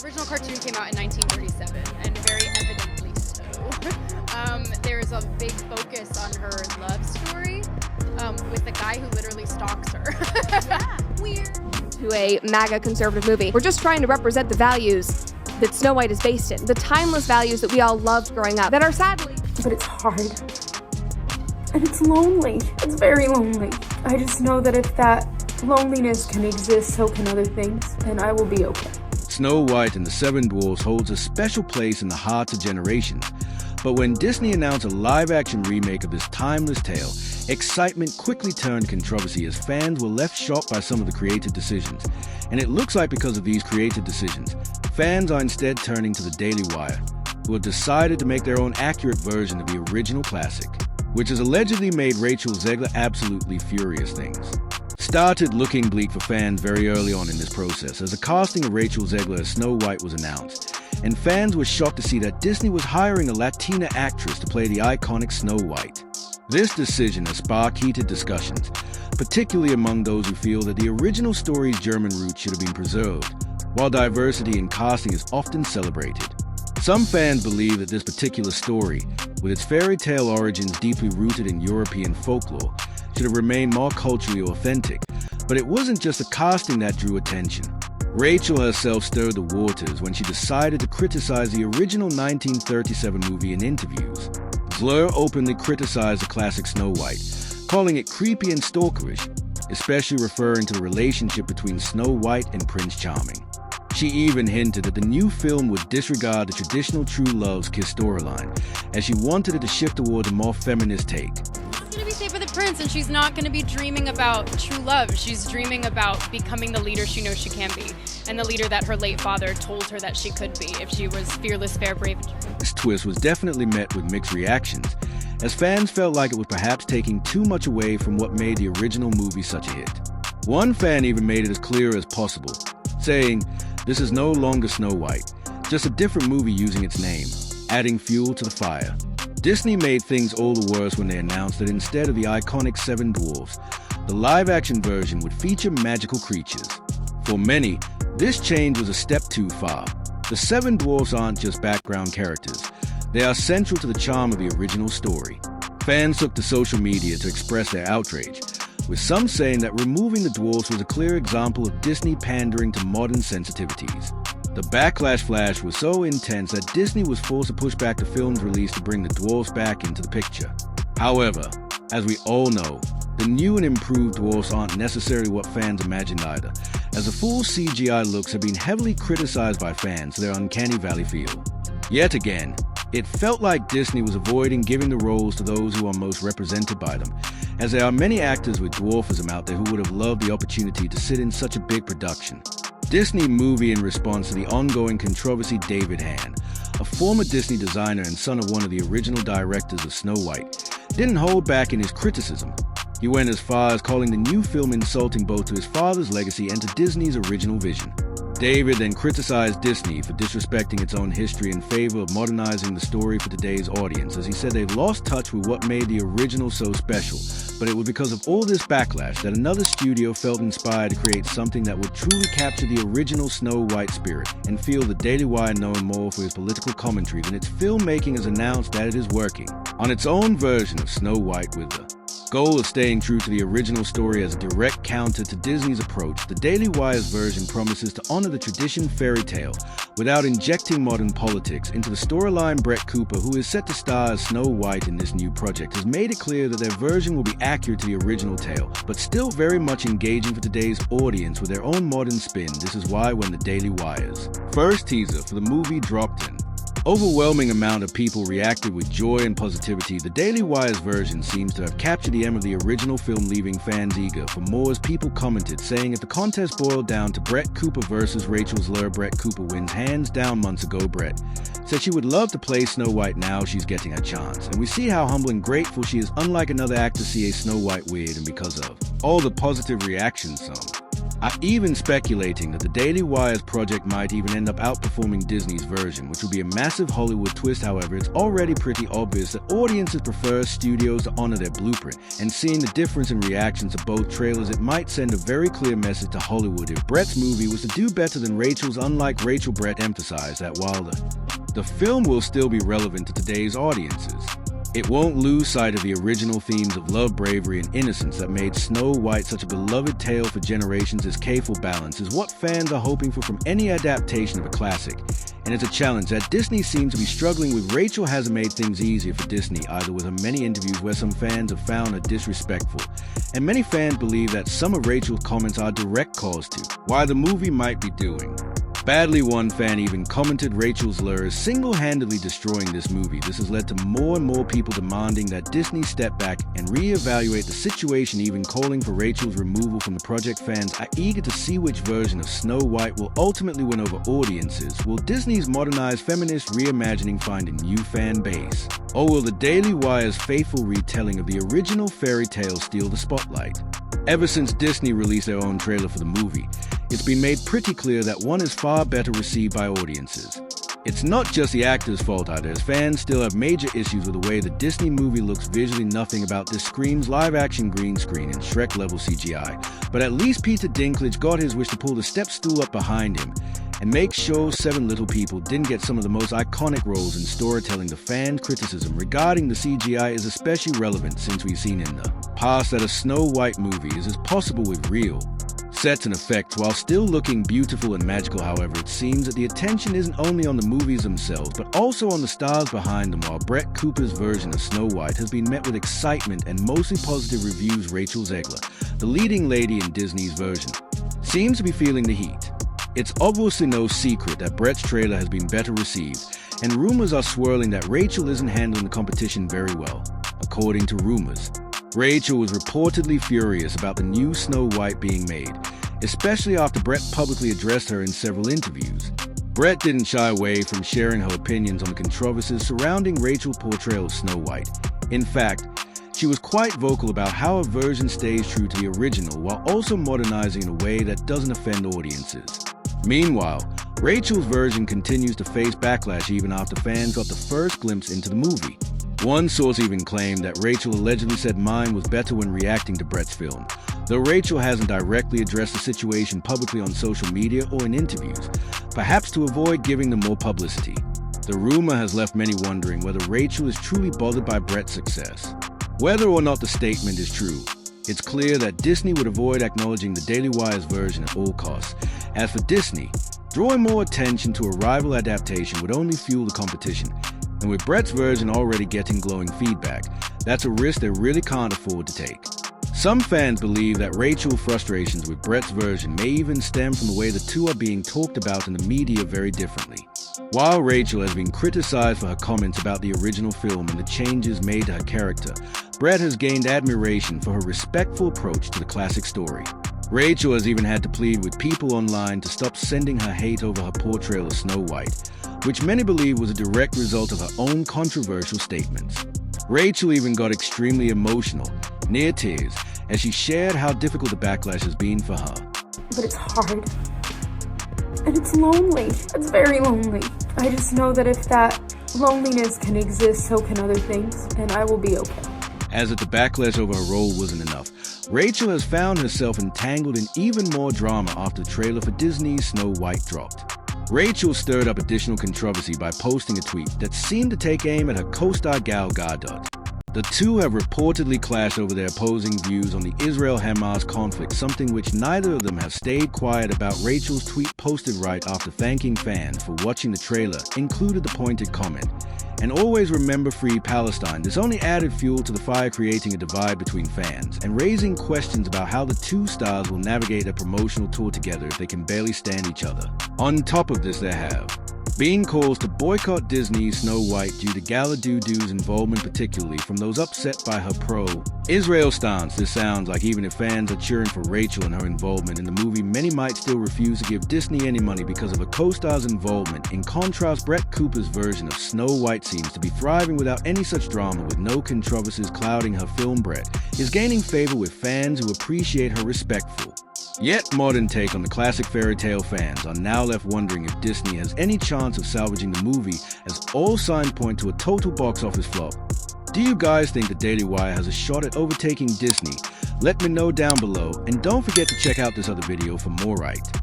original cartoon came out in 1937, and very evidently so. There's a big focus on her love story with the guy who literally stalks her. Yeah. Weird. To a MAGA conservative movie. We're just trying to represent the values that Snow White is based in, the timeless values that we all loved growing up, that are sadly... But it's hard. And it's lonely. It's very lonely. I just know that if that loneliness can exist, so can other things, and I will be okay. Snow White and the Seven Dwarfs holds a special place in the hearts of generations. But when Disney announced a live-action remake of this timeless tale, excitement quickly turned to controversy as fans were left shocked by some of the creative decisions. And it looks like because of these creative decisions, fans are instead turning to the Daily Wire, who have decided to make their own accurate version of the original classic, which has allegedly made Rachel Zegler absolutely furious things. Started looking bleak for fans very early on in this process as the casting of Rachel Zegler as Snow White was announced, and fans were shocked to see that Disney was hiring a Latina actress to play the iconic Snow White. This decision has sparked heated discussions, particularly among those who feel that the original story's German roots should have been preserved, while diversity in casting is often celebrated. Some fans believe that this particular story, with its fairy tale origins deeply rooted in European folklore, should have remained more culturally authentic, but it wasn't just the casting that drew attention. Rachel herself stirred the waters when she decided to criticize the original 1937 movie in interviews. Zegler openly criticized the classic Snow White, calling it creepy and stalkerish, especially referring to the relationship between Snow White and Prince Charming. She even hinted that the new film would disregard the traditional true love's kiss storyline, as she wanted it to shift toward a more feminist take. She's going to be saved by the prince, and she's not going to be dreaming about true love. She's dreaming about becoming the leader she knows she can be, and the leader that her late father told her that she could be if she was fearless, fair, brave, and true. This twist was definitely met with mixed reactions, as fans felt like it was perhaps taking too much away from what made the original movie such a hit. One fan even made it as clear as possible, saying, "This is no longer Snow White, just a different movie using its name, adding fuel to the fire." Disney made things all the worse when they announced that instead of the iconic Seven Dwarfs, the live-action version would feature magical creatures. For many, this change was a step too far. The Seven Dwarfs aren't just background characters. They are central to the charm of the original story. Fans took to social media to express their outrage, with some saying that removing the dwarfs was a clear example of Disney pandering to modern sensitivities. The backlash flash was so intense that Disney was forced to push back the film's release to bring the dwarfs back into the picture. However, as we all know, the new and improved dwarfs aren't necessarily what fans imagined either, as the full CGI looks have been heavily criticized by fans for their uncanny valley feel. Yet again, it felt like Disney was avoiding giving the roles to those who are most represented by them, as there are many actors with dwarfism out there who would have loved the opportunity to sit in such a big production. Disney movie in response to the ongoing controversy. David Hann, a former Disney designer and son of one of the original directors of Snow White, didn't hold back in his criticism. He went as far as calling the new film insulting both to his father's legacy and to Disney's original vision. David then criticized Disney for disrespecting its own history in favor of modernizing the story for today's audience, as he said they've lost touch with what made the original so special, but it was because of all this backlash that another studio felt inspired to create something that would truly capture the original Snow White spirit, and feel the Daily Wire known more for its political commentary than its filmmaking has announced that it is working on its own version of Snow White with the goal of staying true to the original story as a direct counter to Disney's approach. The Daily Wire's version promises to honor the tradition fairy tale without injecting modern politics into the storyline. Brett Cooper, who is set to star as Snow White in this new project, has made it clear that their version will be accurate to the original tale, but still very much engaging for today's audience with their own modern spin. This is why when the Daily Wire's first teaser for the movie dropped in, overwhelming amount of people reacted with joy and positivity. The Daily Wire's version seems to have captured the aim of the original film, leaving fans eager for more, as people commented, saying if the contest boiled down to Brett Cooper versus Rachel Zegler, Brett Cooper wins hands down. Months ago, Brett said she would love to play Snow White. Now she's getting a chance, and we see how humble and grateful she is, unlike another actor, see a Snow White weird, and because of all the positive reactions, some are even speculating that the Daily Wire's project might even end up outperforming Disney's version, which would be a massive Hollywood twist. However, it's already pretty obvious that audiences prefer studios to honor their blueprint, and seeing the difference in reactions to both trailers, it might send a very clear message to Hollywood if Brett's movie was to do better than Rachel's. Unlike Rachel, Brett emphasized that while the film will still be relevant to today's audiences, it won't lose sight of the original themes of love, bravery, and innocence that made Snow White such a beloved tale for generations. This careful balance is what fans are hoping for from any adaptation of a classic, and it's a challenge that Disney seems to be struggling with. Rachel hasn't made things easier for Disney either, with her many interviews where some fans have found her disrespectful, and many fans believe that some of Rachel's comments are direct cause to why the movie might be doing badly. One fan even commented, Rachel's lure is single-handedly destroying this movie. This has led to more and more people demanding that Disney step back and re-evaluate the situation, even calling for Rachel's removal from the project. Fans are eager to see which version of Snow White will ultimately win over audiences. Will Disney's modernized feminist reimagining find a new fan base? Or will the Daily Wire's faithful retelling of the original fairy tale steal the spotlight? Ever since Disney released their own trailer for the movie, it's been made pretty clear that one is far better received by audiences. It's not just the actors' fault either, as fans still have major issues with the way the Disney movie looks visually. Nothing about this screams live-action green screen and Shrek-level CGI, but at least Peter Dinklage got his wish to pull the step stool up behind him and make sure Seven Little People didn't get some of the most iconic roles in storytelling. The fan criticism regarding the CGI is especially relevant since we've seen in the past that a Snow White movie is as possible with real sets and effects while still looking beautiful and magical. However, it seems that the attention isn't only on the movies themselves, but also on the stars behind them. While Brett Cooper's version of Snow White has been met with excitement and mostly positive reviews, Rachel Zegler, the leading lady in Disney's version, seems to be feeling the heat. It's obviously no secret that Brett's trailer has been better received, and rumors are swirling that Rachel isn't handling the competition very well. According to rumors, Rachel was reportedly furious about the new Snow White being made, especially after Brett publicly addressed her in several interviews. Brett didn't shy away from sharing her opinions on the controversies surrounding Rachel's portrayal of Snow White. In fact, she was quite vocal about how her version stays true to the original while also modernizing in a way that doesn't offend audiences. Meanwhile, Rachel's version continues to face backlash even after fans got the first glimpse into the movie. One source even claimed that Rachel allegedly said mine was better when reacting to Brett's film, though Rachel hasn't directly addressed the situation publicly on social media or in interviews, perhaps to avoid giving them more publicity. The rumor has left many wondering whether Rachel is truly bothered by Brett's success. Whether or not the statement is true, it's clear that Disney would avoid acknowledging the Daily Wire's version at all costs. As for Disney, drawing more attention to a rival adaptation would only fuel the competition, and with Brett's version already getting glowing feedback, that's a risk they really can't afford to take. Some fans believe that Rachel's frustrations with Brett's version may even stem from the way the two are being talked about in the media very differently. While Rachel has been criticized for her comments about the original film and the changes made to her character, Brett has gained admiration for her respectful approach to the classic story. Rachel has even had to plead with people online to stop sending her hate over her portrayal of Snow White, which many believe was a direct result of her own controversial statements. Rachel even got extremely emotional, near tears, as she shared how difficult the backlash has been for her. But it's hard. And it's lonely. It's very lonely. I just know that if that loneliness can exist, so can other things, and I will be okay. As if the backlash over her role wasn't enough, Rachel has found herself entangled in even more drama after the trailer for Disney's Snow White dropped. Rachel stirred up additional controversy by posting a tweet that seemed to take aim at her co-star Gal Gadot. The two have reportedly clashed over their opposing views on the Israel-Hamas conflict, something which neither of them have stayed quiet about. Rachel's tweet, posted right after thanking fans for watching the trailer, included the pointed comment, "And always remember Free Palestine." This only added fuel to the fire, creating a divide between fans and raising questions about how the two stars will navigate a promotional tour together if they can barely stand each other. On top of this, there have been calls to boycott Disney's Snow White due to Gal Gadot's involvement, particularly from those upset by her pro-Israel stance. This sounds like even if fans are cheering for Rachel and her involvement in the movie, many might still refuse to give Disney any money because of a co-star's involvement. In contrast, Brett Cooper's version of Snow White seems to be thriving without any such drama, with no controversies clouding her film. Brett is gaining favor with fans who appreciate her respectful Yet modern take on the classic fairy tale fans are now left wondering if Disney has any chance of salvaging the movie, as all signs point to a total box office flop. Do you guys think the Daily Wire has a shot at overtaking Disney? Let me know down below, and don't forget to check out this other video for more right.